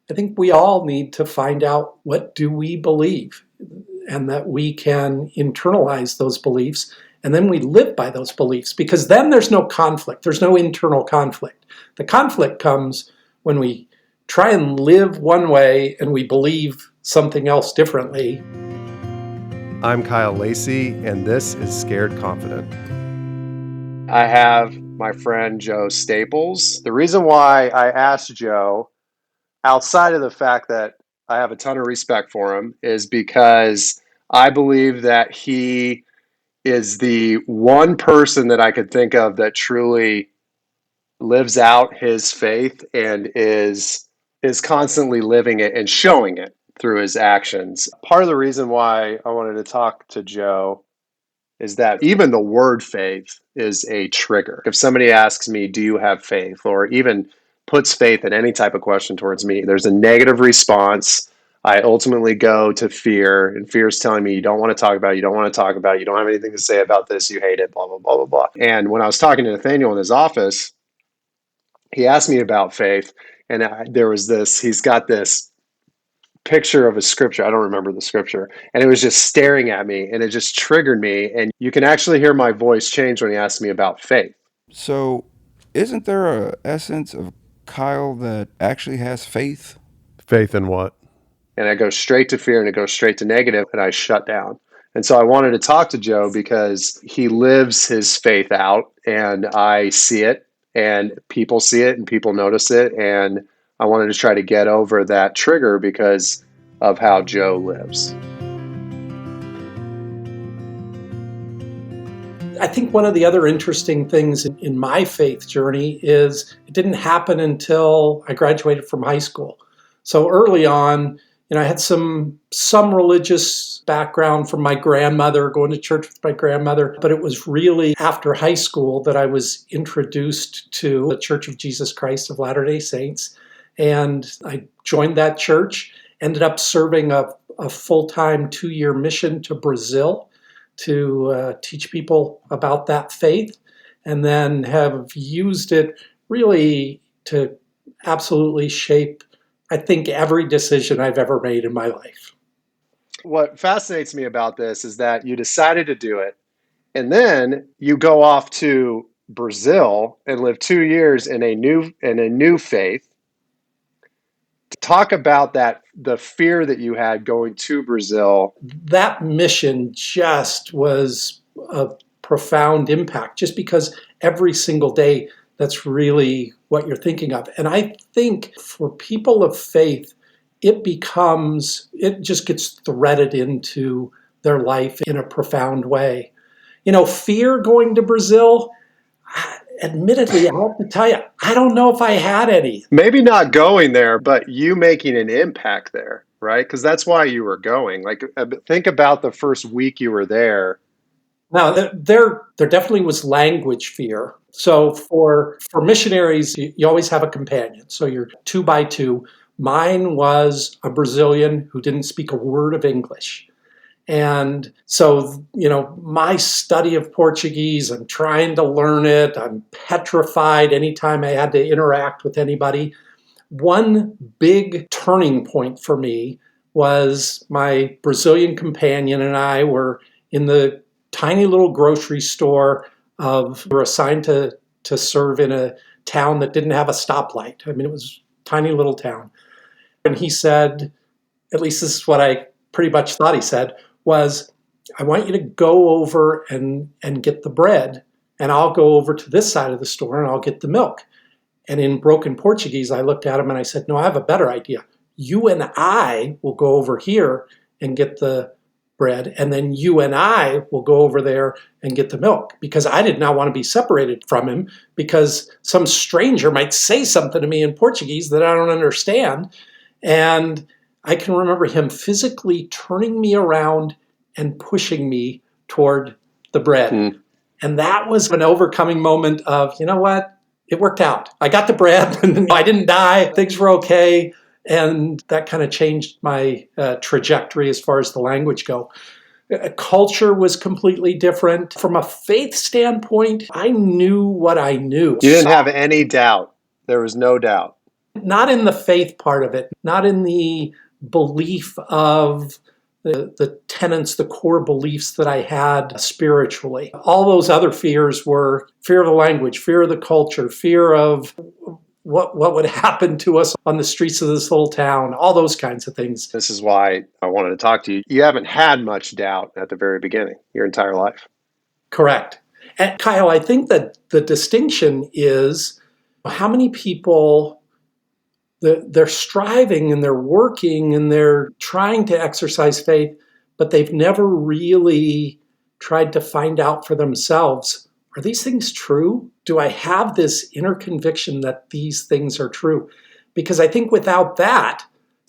I think we all need to find out, what do we believe, and that we can internalize those beliefs, and then we live by those beliefs, because then there's no conflict. There's no internal conflict. The conflict comes when we try and live one way and we believe something else differently. I'm Kyle Lacy, and this is Scared Confident. I have my friend Joe Staples. The reason why I asked Joe, outside of the fact that I have a ton of respect for him, is because I believe that he is the one person that I could think of that truly lives out his faith and is constantly living it and showing it through his actions. Part of the reason why I wanted to talk to Joe is that even the word faith is a trigger. If somebody asks me, do you have faith? Or even puts faith in any type of question towards me, there's a negative response. I ultimately go to fear, and fear is telling me, you don't want to talk about it, you don't want to talk about it, you don't have anything to say about this, you hate it, blah, blah, blah, blah, blah. And when I was talking to Nathaniel in his office, he asked me about faith, and he's got this picture of a scripture. I don't remember the scripture. And it was just staring at me, and it just triggered me. And you can actually hear my voice change when he asked me about faith. So, isn't there a essence of Kyle that actually has faith? Faith in what? And I go straight to fear, and it goes straight to negative, and I shut down. And so I wanted to talk to Joe because he lives his faith out, and I see it, and people see it, and people notice it. And I wanted to try to get over that trigger because of how Joe lives. I think one of the other interesting things in my faith journey is it didn't happen until I graduated from high school. So early on, I had some religious background from my grandmother, going to church with my grandmother, but it was really after high school that I was introduced to the Church of Jesus Christ of Latter-day Saints. And I joined that church, ended up serving a full-time 2-year mission to Brazil to teach people about that faith, and then have used it really to absolutely shape, I think, every decision I've ever made in my life. What fascinates me about this is that you decided to do it, and then you go off to Brazil and live 2 years in a new faith. Talk about the fear that you had going to Brazil. That mission just was a profound impact, just because every single day that's really what you're thinking of. And I think for people of faith, it just gets threaded into their life in a profound way. Fear going to Brazil, admittedly, I have to tell you, I don't know if I had any. Maybe not going there, but you making an impact there, right? Because that's why you were going. Like, think about the first week you were there. Now, there definitely was language fear. So for missionaries, you always have a companion. So you're 2 by 2. Mine was a Brazilian who didn't speak a word of English. And so, my study of Portuguese, I'm trying to learn it. I'm petrified anytime I had to interact with anybody. One big turning point for me was my Brazilian companion and I were in the tiny little grocery store we were assigned to serve in a town that didn't have a stoplight. I mean, it was a tiny little town. And he said, at least this is what I pretty much thought he said, was, I want you to go over and get the bread, and I'll go over to this side of the store and I'll get the milk. And in broken Portuguese, I looked at him and I said, no, I have a better idea. You and I will go over here and get the bread, and then you and I will go over there and get the milk, because I did not want to be separated from him, because some stranger might say something to me in Portuguese that I don't understand. And I can remember him physically turning me around and pushing me toward the bread. And that was an overcoming moment of, you know what? It worked out. I got the bread and I didn't die. Things were okay. And that kind of changed my trajectory as far as the language go. Culture was completely different. From a faith standpoint, I knew what I knew. You didn't have any doubt. There was no doubt. Not in the faith part of it, not in the belief of the tenets, the core beliefs that I had spiritually. All those other fears were fear of the language, fear of the culture, fear of what would happen to us on the streets of this little town, all those kinds of things. This is why I wanted to talk to you. You haven't had much doubt at the very beginning, your entire life. Correct. And Kyle, I think that the distinction is how many people they're striving and they're working and they're trying to exercise faith, but they've never really tried to find out for themselves, are these things true? Do I have this inner conviction that these things are true? Because I think without that,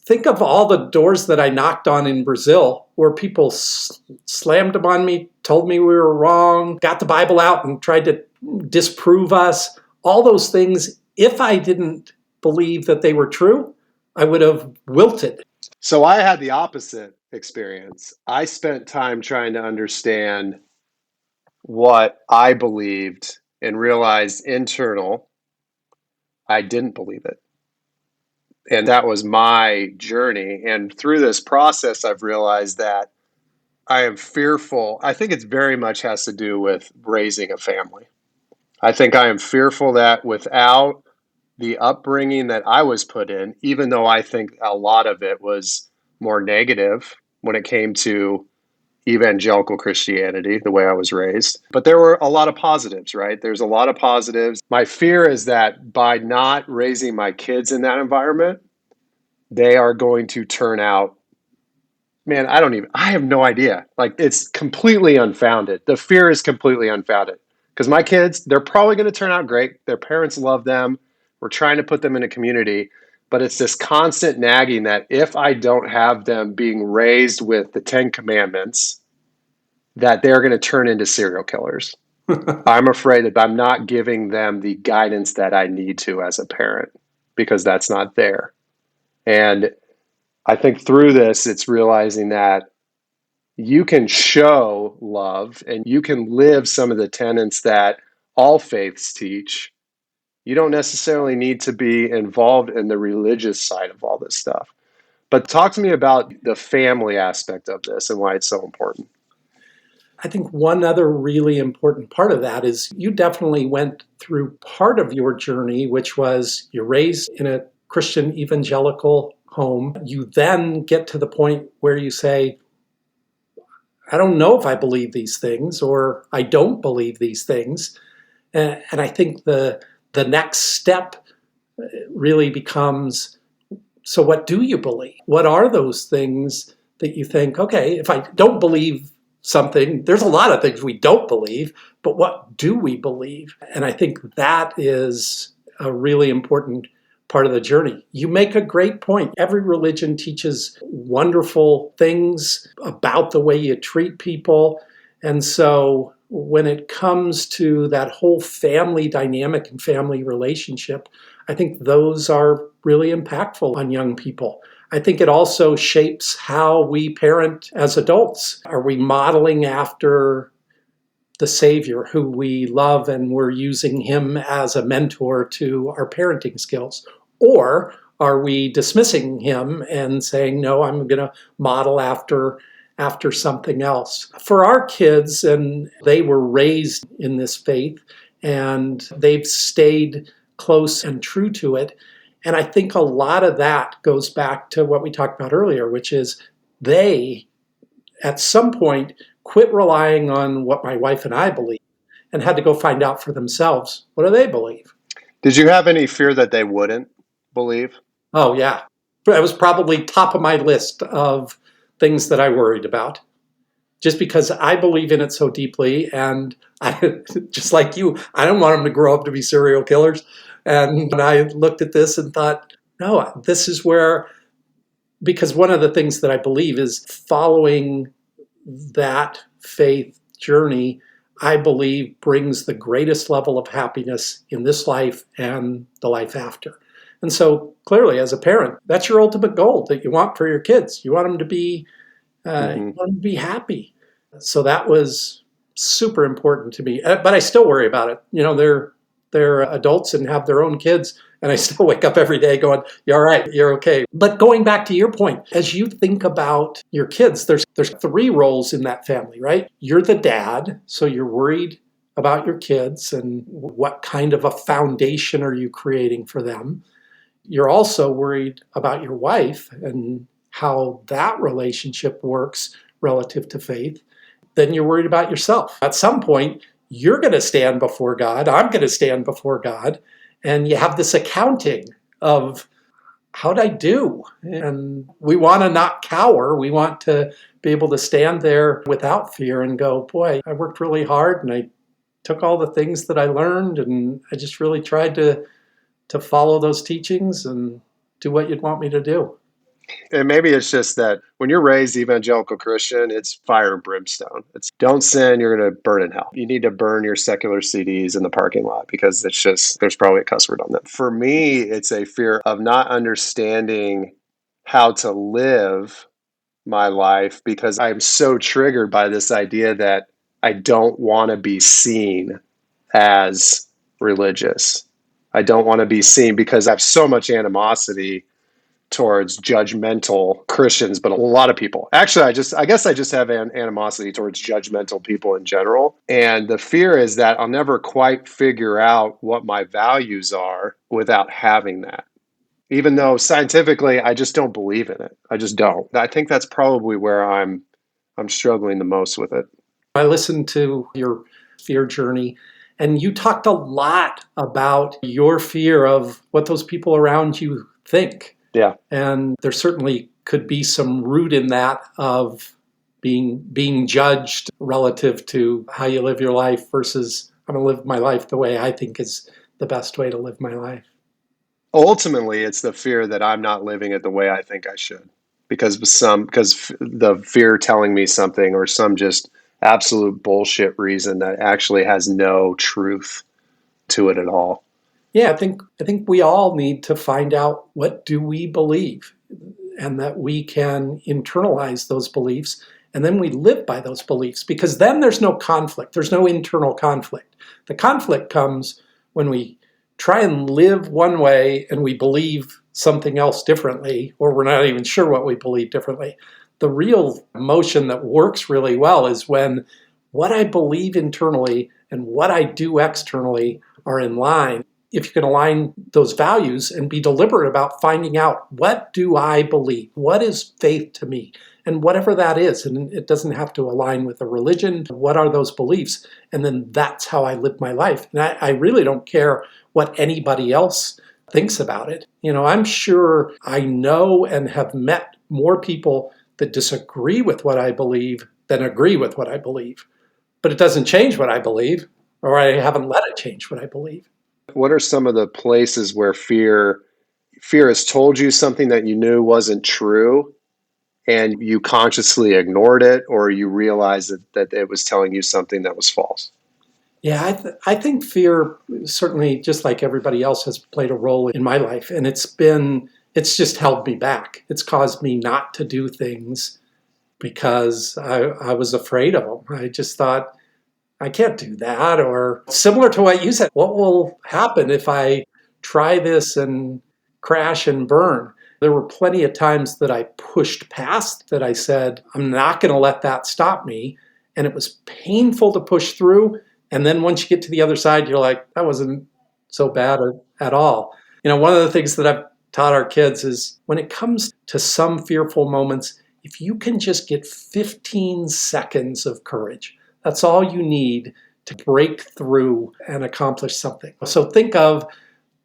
think of all the doors that I knocked on in Brazil where people slammed them on me, told me we were wrong, got the Bible out and tried to disprove us. All those things, if I didn't believe that they were true, I would have wilted. So I had the opposite experience. I spent time trying to understand what I believed and realized I didn't believe it. And that was my journey. And through this process, I've realized that I am fearful. I think it very much has to do with raising a family. I think I am fearful that without the upbringing that I was put in, even though I think a lot of it was more negative when it came to evangelical Christianity, the way I was raised. But there were a lot of positives, right? There's a lot of positives. My fear is that by not raising my kids in that environment, they are going to turn out, man, I have no idea. Like, it's completely unfounded. The fear is completely unfounded because my kids, they're probably going to turn out great. Their parents love them. We're trying to put them in a community, but it's this constant nagging that if I don't have them being raised with the 10 Commandments, that they're going to turn into serial killers. I'm afraid that I'm not giving them the guidance that I need to as a parent because that's not there. And I think through this, it's realizing that you can show love and you can live some of the tenets that all faiths teach. You don't necessarily need to be involved in the religious side of all this stuff. But talk to me about the family aspect of this and why it's so important. I think one other really important part of that is you definitely went through part of your journey, which was you're raised in a Christian evangelical home. You then get to the point where you say, I don't know if I believe these things or I don't believe these things. And I think the next step really becomes, so what do you believe? What are those things that you think, okay, if I don't believe something, there's a lot of things we don't believe, but what do we believe? And I think that is a really important part of the journey. You make a great point. Every religion teaches wonderful things about the way you treat people. And so when it comes to that whole family dynamic and family relationship, I think those are really impactful on young people. I think it also shapes how we parent as adults. Are we modeling after the Savior who we love and we're using him as a mentor to our parenting skills? Or are we dismissing him and saying, no, I'm going to model after something else? For our kids, and they were raised in this faith and they've stayed close and true to it. And I think a lot of that goes back to what we talked about earlier, which is they, at some point, quit relying on what my wife and I believe and had to go find out for themselves, what do they believe? Did you have any fear that they wouldn't believe? Oh, yeah. That was probably top of my list of things that I worried about. Just because I believe in it so deeply, and I, just like you, I don't want them to grow up to be serial killers. And I looked at this and thought, no, this is where, because one of the things that I believe is following that faith journey, I believe brings the greatest level of happiness in this life and the life after. And so clearly, as a parent, that's your ultimate goal that you want for your kids. You want them to be, you want them to be happy. So that was super important to me. But I still worry about it. You know, they're They're adults and have their own kids. And I still wake up every day going, you're all right, you're okay. But going back to your point, as you think about your kids, there's three roles in that family, right? You're the dad, so you're worried about your kids and what kind of a foundation are you creating for them. You're also worried about your wife and how that relationship works relative to faith. Then you're worried about yourself. At some point, you're going to stand before God. I'm going to stand before God. And you have this accounting of how'd I do? And we want to not cower. We want to be able to stand there without fear and go, boy, I worked really hard and I took all the things that I learned and I just really tried to follow those teachings and do what you'd want me to do. And maybe it's just that when you're raised evangelical Christian, it's fire and brimstone. It's don't sin, you're going to burn in hell. You need to burn your secular CDs in the parking lot because it's just, there's probably a cuss word on them. For me, it's a fear of not understanding how to live my life because I'm so triggered by this idea that I don't want to be seen as religious. I don't want to be seen because I have so much animosity towards judgmental Christians, but a lot of people. Actually, I guess I just have animosity towards judgmental people in general. And the fear is that I'll never quite figure out what my values are without having that. Even though scientifically I just don't believe in it. I just don't. I think that's probably where I'm struggling the most with it. I listened to your fear journey, and you talked a lot about your fear of what those people around you think. Yeah. And there certainly could be some root in that of being judged relative to how you live your life versus I'm going to live my life the way I think is the best way to live my life. Ultimately, it's the fear that I'm not living it the way I think I should because the fear telling me something or some just absolute bullshit reason that actually has no truth to it at all. Yeah, I think we all need to find out what do we believe and that we can internalize those beliefs and then we live by those beliefs because then there's no conflict. There's no internal conflict. The conflict comes when we try and live one way and we believe something else differently or we're not even sure what we believe differently. The real emotion that works really well is when what I believe internally and what I do externally are in line. If you can align those values and be deliberate about finding out what do I believe? What is faith to me? And whatever that is, and it doesn't have to align with a religion, what are those beliefs? And then that's how I live my life. And I really don't care what anybody else thinks about it. You know, I'm sure I know and have met more people that disagree with what I believe than agree with what I believe. But it doesn't change what I believe, or I haven't let it change what I believe. What are some of the places where fear has told you something that you knew wasn't true and you consciously ignored it or you realized that it was telling you something that was false? Yeah, I think fear certainly, just like everybody else, has played a role in my life. And it's just held me back. It's caused me not to do things because I was afraid of them. I just thought, I can't do that. Or similar to what you said, what will happen if I try this and crash and burn? There were plenty of times that I pushed past that I said, I'm not going to let that stop me. And it was painful to push through. And then once you get to the other side, you're like, that wasn't so bad at all. You know, one of the things that I've taught our kids is when it comes to some fearful moments, if you can just get 15 seconds of courage, that's all you need to break through and accomplish something. So think of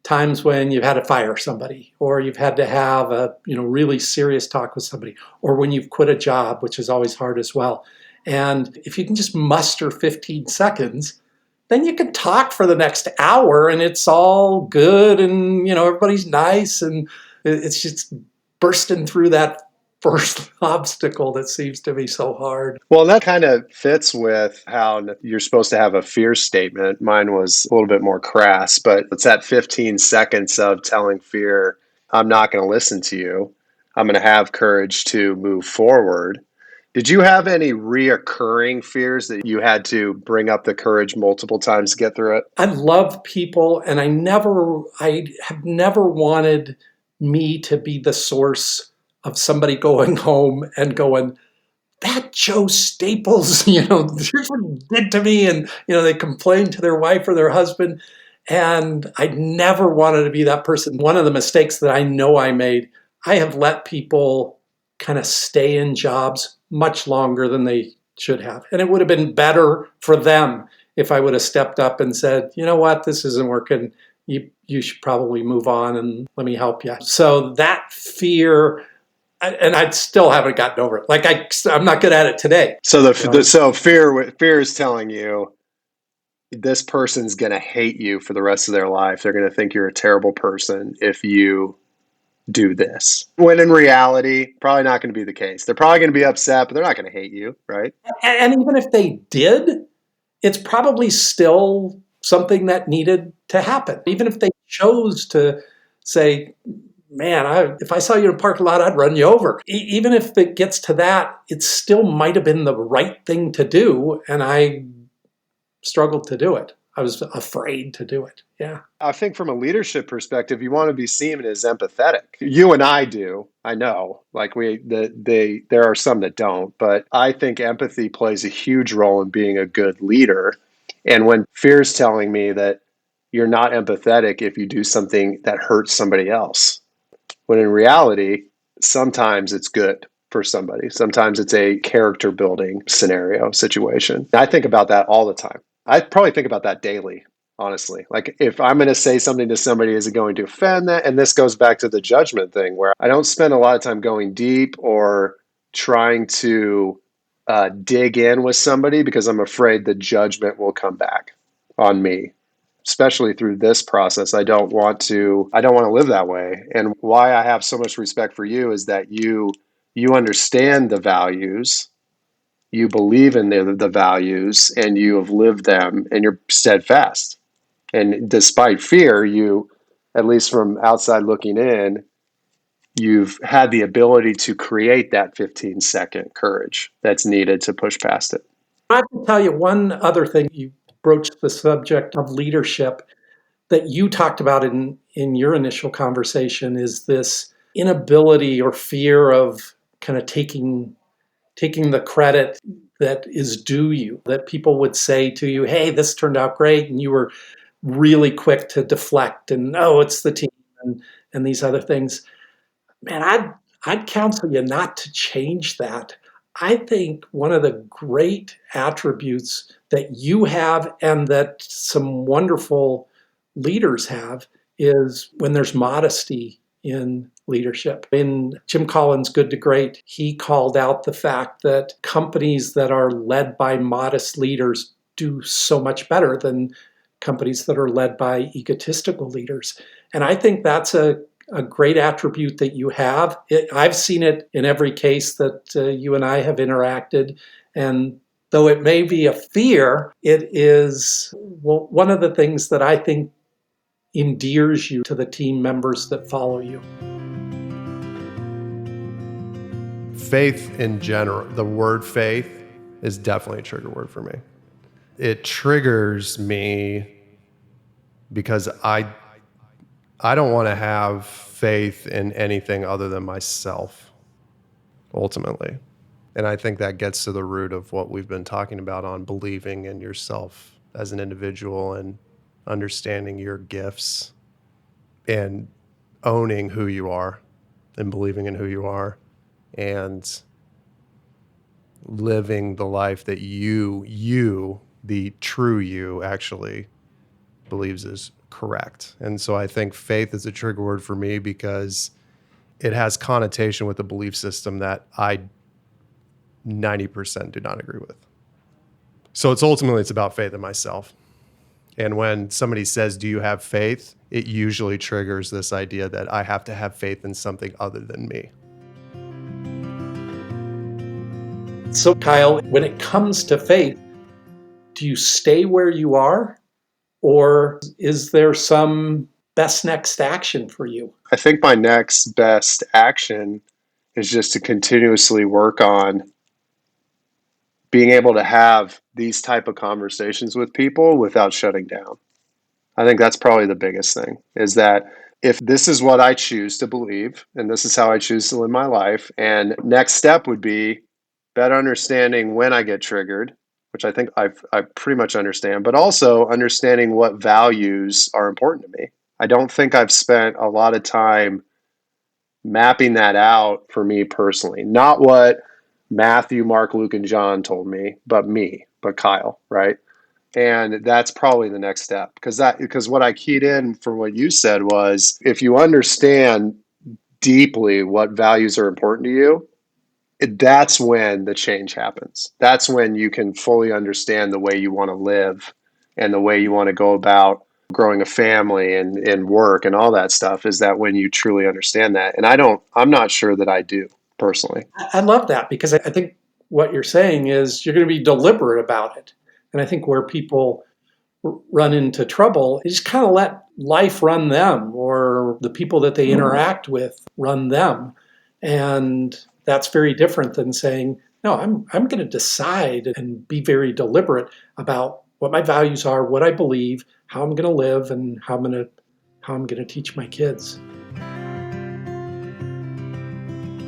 times when you've had to fire somebody or you've had to have a really serious talk with somebody or when you've quit a job, which is always hard as well. And if you can just muster 15 seconds, then you can talk for the next hour and it's all good and everybody's nice and it's just bursting through that first obstacle that seems to be so hard. Well, that kind of fits with how you're supposed to have a fear statement. Mine was a little bit more crass, but it's that 15 seconds of telling fear, I'm not going to listen to you. I'm going to have courage to move forward. Did you have any reoccurring fears that you had to bring up the courage multiple times to get through it? I love people, and I have never wanted me to be the source of somebody going home and going, that Joe Staples, here's what he did to me. And, they complain to their wife or their husband. And I never wanted to be that person. One of the mistakes that I know I made, I have let people kind of stay in jobs much longer than they should have. And it would have been better for them if I would have stepped up and said, you know what, this isn't working. You should probably move on and let me help you. So that fear, and I still haven't gotten over it. Like I'm not good at it today. So fear is telling you this person's going to hate you for the rest of their life. They're going to think you're a terrible person if you do this. When in reality, probably not going to be the case. They're probably going to be upset, but they're not going to hate you, right? And even if they did, it's probably still something that needed to happen. Even if they chose to say, man, if I saw you in a parking lot, I'd run you over. Even if it gets to that, it still might have been the right thing to do. And I struggled to do it. I was afraid to do it. Yeah. I think from a leadership perspective, you want to be seen as empathetic. You and I do. I know, like there are some that don't, but I think empathy plays a huge role in being a good leader. And when fear's telling me that you're not empathetic if you do something that hurts somebody else, when in reality, sometimes it's good for somebody. Sometimes it's a character building scenario situation. I think about that all the time. I probably think about that daily, honestly. Like if I'm going to say something to somebody, is it going to offend that? And this goes back to the judgment thing where I don't spend a lot of time going deep or trying to dig in with somebody because I'm afraid the judgment will come back on me. Especially through this process, I don't want to live that way. And why I have so much respect for you is that you understand the values, you believe in the values, and you have lived them, and you're steadfast. And despite fear, you, at least from outside looking in, you've had the ability to create that 15-second courage that's needed to push past it. I can tell you one other thing. You broached the subject of leadership that you talked about in your initial conversation is this inability or fear of kind of taking the credit that is due you, that people would say to you, hey, this turned out great, and you were really quick to deflect and, oh, it's the team and these other things. Man, I'd counsel you not to change that. I think one of the great attributes that you have and that some wonderful leaders have is when there's modesty in leadership. In Jim Collins' Good to Great, he called out the fact that companies that are led by modest leaders do so much better than companies that are led by egotistical leaders. And I think that's a great attribute that you have. I've seen it in every case that you and I have interacted. And though it may be a fear, it is one of the things that I think endears you to the team members that follow you. Faith in general, the word faith is definitely a trigger word for me. It triggers me because I don't want to have faith in anything other than myself, ultimately. And I think that gets to the root of what we've been talking about on believing in yourself as an individual and understanding your gifts and owning who you are and believing in who you are and living the life that you, the true you, actually believes is correct. And so I think faith is a trigger word for me because it has connotation with a belief system that I 90% do not agree with. So it's about faith in myself. And when somebody says, do you have faith? It usually triggers this idea that I have to have faith in something other than me. So Kyle, when it comes to faith, do you stay where you are? Or is there some best next action for you? I think my next best action is just to continuously work on being able to have these type of conversations with people without shutting down. I think that's probably the biggest thing, is that if this is what I choose to believe and this is how I choose to live my life, and next step would be better understanding when I get triggered, which I think I pretty much understand, but also understanding what values are important to me. I don't think I've spent a lot of time mapping that out for me personally. Not what Matthew, Mark, Luke, and John told me, but Kyle, right? And that's probably the next step, because what I keyed in from what you said was, if you understand deeply what values are important to you, that's when the change happens. That's when you can fully understand the way you want to live and the way you want to go about growing a family and work and all that stuff. Is that when you truly understand that? And I'm not sure that I do personally. I love that, because I think what you're saying is you're going to be deliberate about it. And I think where people run into trouble is just kind of let life run them, or the people that they interact with run them. And that's very different than saying, no, I'm going to decide and be very deliberate about what my values are, what I believe, how I'm going to live, and how I'm going to teach my kids.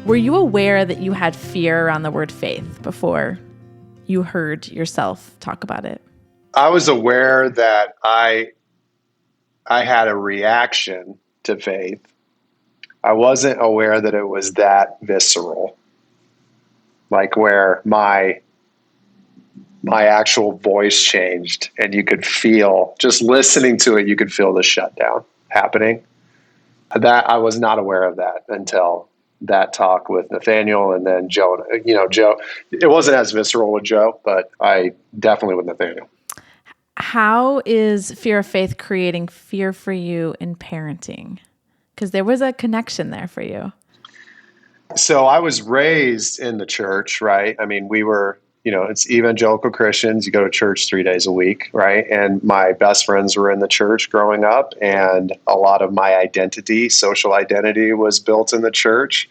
Were you aware that you had fear around the word faith before you heard yourself talk about it? I was aware that I had a reaction to faith. I wasn't aware that it was that visceral, like where my actual voice changed and you could feel, just listening to it, you could feel the shutdown happening. That I was not aware of that until that talk with Nathaniel, and then Joe. Joe, it wasn't as visceral with Joe, but I definitely with Nathaniel. How is fear of faith creating fear for you in parenting? Because there was a connection there for you. So I was raised in the church, right? I mean, we were, it's evangelical Christians. You go to church 3 days a week, right? And my best friends were in the church growing up, and a lot of my identity, social identity, was built in the church,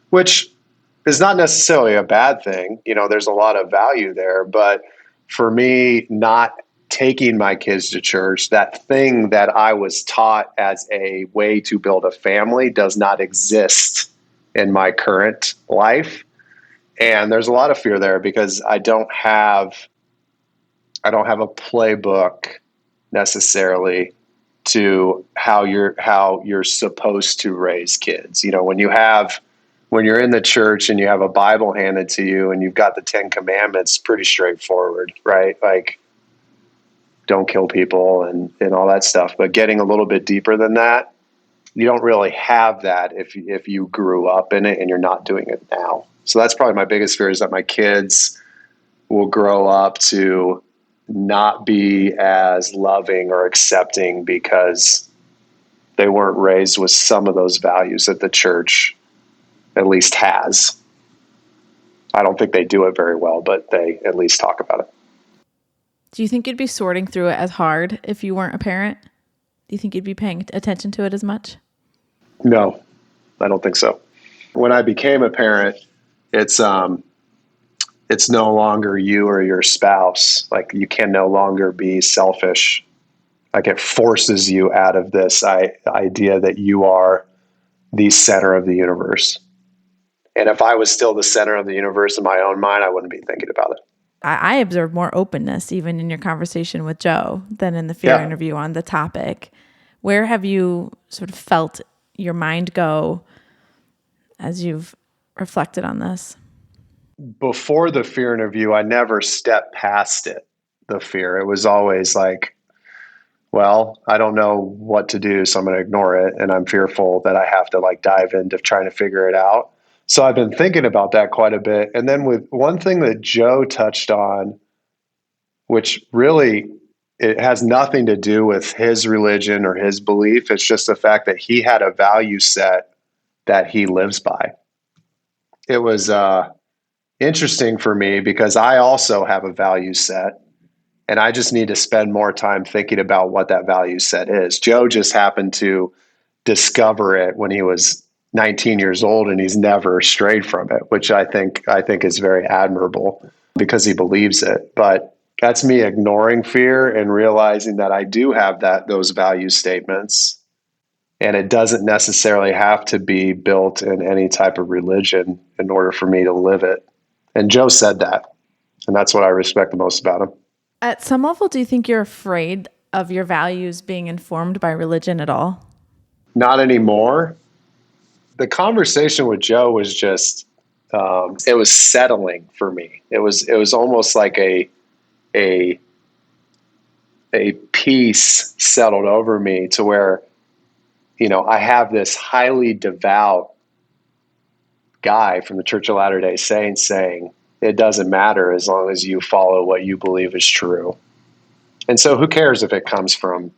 which is not necessarily a bad thing. There's a lot of value there, but for me, not taking my kids to church, that thing that I was taught as a way to build a family does not exist in my current life. And there's a lot of fear there, because I don't have a playbook necessarily to how you're supposed to raise kids. When you're in the church and you have a Bible handed to you and you've got the 10 Commandments, pretty straightforward, right? Like, don't kill people and all that stuff. But getting a little bit deeper than that, you don't really have that if you grew up in it and you're not doing it now. So that's probably my biggest fear, is that my kids will grow up to not be as loving or accepting because they weren't raised with some of those values that the church at least has. I don't think they do it very well, but they at least talk about it. Do you think you'd be sorting through it as hard if you weren't a parent? Do you think you'd be paying attention to it as much? No, I don't think so. When I became a parent, it's no longer you or your spouse. Like, you can no longer be selfish. Like, it forces you out of this idea that you are the center of the universe. And if I was still the center of the universe in my own mind, I wouldn't be thinking about it. I observed more openness even in your conversation with Joe than in the fear interview on the topic. Where have you sort of felt your mind go as you've reflected on this? Before the fear interview, I never stepped past it, the fear. It was always like, well, I don't know what to do, so I'm going to ignore it. And I'm fearful that I have to dive into trying to figure it out. So I've been thinking about that quite a bit. And then with one thing that Joe touched on, which really, it has nothing to do with his religion or his belief. It's just the fact that he had a value set that he lives by. It was interesting for me because I also have a value set, and I just need to spend more time thinking about what that value set is. Joe just happened to discover it when he was 19 years old, and he's never strayed from it, which I think is very admirable, because he believes it. But that's me ignoring fear and realizing that I do have those value statements, and it doesn't necessarily have to be built in any type of religion in order for me to live it. And Joe said that, and that's what I respect the most about him. At some level, do you think you're afraid of your values being informed by religion at all? Not anymore. The conversation with Joe was just, it was settling for me. It was almost like a peace settled over me to where, I have this highly devout guy from the Church of Latter-day Saints saying, it doesn't matter as long as you follow what you believe is true. And so who cares if it comes from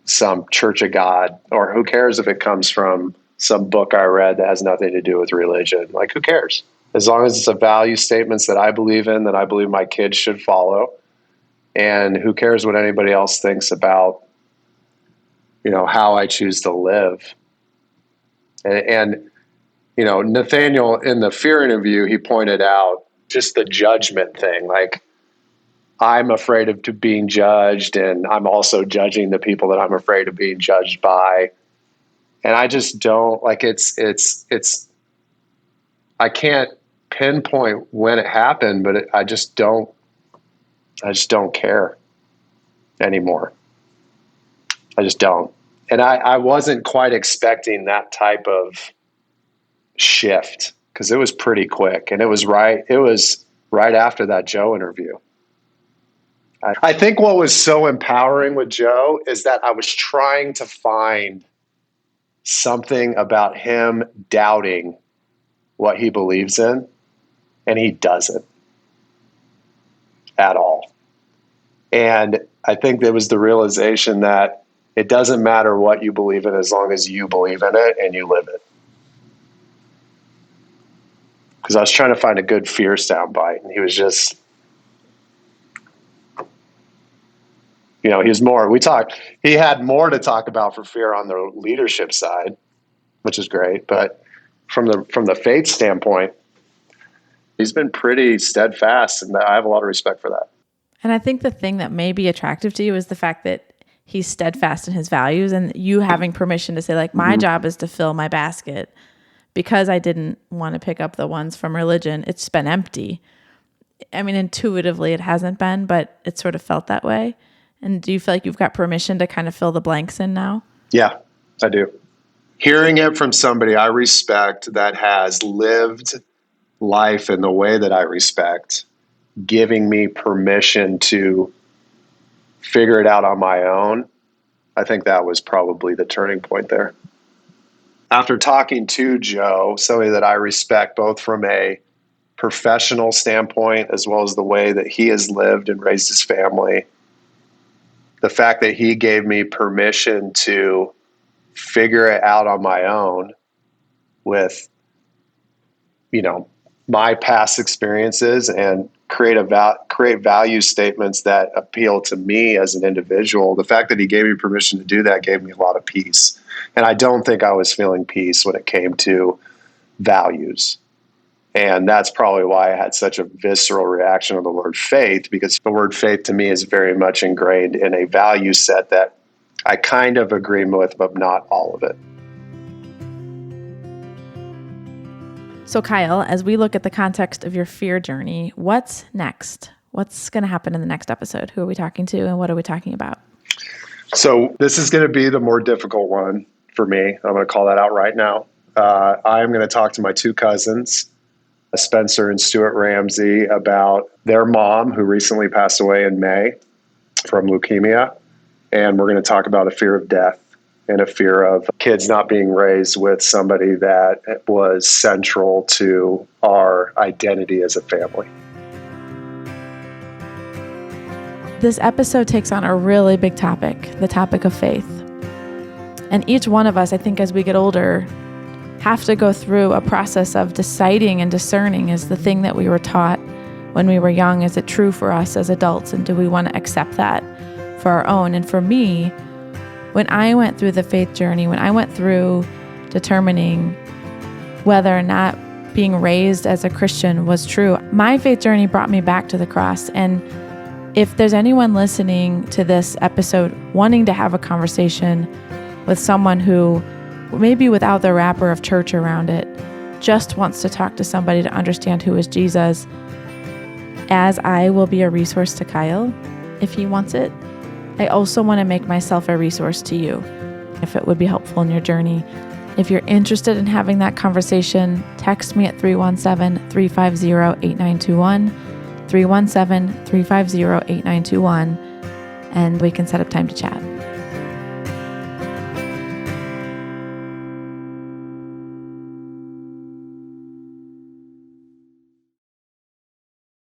some Church of God, or who cares if it comes from some book I read that has nothing to do with religion? Like, who cares? As long as it's a value statements that I believe in, that I believe my kids should follow. And who cares what anybody else thinks about, how I choose to live. And Nathaniel, in the fear interview, he pointed out just the judgment thing. Like, I'm afraid of being judged, and I'm also judging the people that I'm afraid of being judged by. And I just don't like I can't pinpoint when it happened, but I just don't care anymore. I just don't. And I wasn't quite expecting that type of shift, because it was pretty quick, and it was right after that Joe interview. I think what was so empowering with Joe is that I was trying to find something about him doubting what he believes in, and he doesn't at all. And I think there was the realization that it doesn't matter what you believe in as long as you believe in it and you live it. Because I was trying to find a good fear soundbite, and he was just, he had more to talk about for fear on the leadership side, which is great. But from the faith standpoint, he's been pretty steadfast, and I have a lot of respect for that. And I think the thing that may be attractive to you is the fact that he's steadfast in his values, and you having permission to say, like, my job is to fill my basket. Because I didn't want to pick up the ones from religion, it's been empty. I mean, intuitively it hasn't been, but it sort of felt that way. And do you feel like you've got permission to kind of fill the blanks in now? Yeah, I do. Hearing it from somebody I respect that has lived life in the way that I respect, giving me permission to figure it out on my own, I think that was probably the turning point there. After talking to Joe, somebody that I respect both from a professional standpoint as well as the way that he has lived and raised his family, the fact that he gave me permission to figure it out on my own with, my past experiences and create value statements that appeal to me as an individual. The fact that he gave me permission to do that gave me a lot of peace. And I don't think I was feeling peace when it came to values. And that's probably why I had such a visceral reaction to the word faith, because the word faith to me is very much ingrained in a value set that I kind of agree with, but not all of it. So Kyle, as we look at the context of your fear journey, what's next? What's going to happen in the next episode? Who are we talking to, and what are we talking about? So this is going to be the more difficult one for me. I'm going to call that out right now. I'm going to talk to my two cousins, Spencer and Stuart Ramsey, about their mom, who recently passed away in May from leukemia. And we're going to talk about a fear of death and a fear of kids not being raised with somebody that was central to our identity as a family. This episode takes on a really big topic, the topic of faith. And each one of us, I think, as we get older, have to go through a process of deciding and discerning, is the thing that we were taught when we were young, is it true for us as adults, and do we want to accept that for our own? And for me, when I went through the faith journey, when I went through determining whether or not being raised as a Christian was true. My faith journey brought me back to the cross. And if there's anyone listening to this episode wanting to have a conversation with someone who, maybe without the wrapper of church around it, just wants to talk to somebody to understand who is Jesus, as I will be a resource to Kyle if he wants it, I also want to make myself a resource to you if it would be helpful in your journey. If you're interested in having that conversation, text me at 317-350-8921, 317-350-8921, and we can set up time to chat.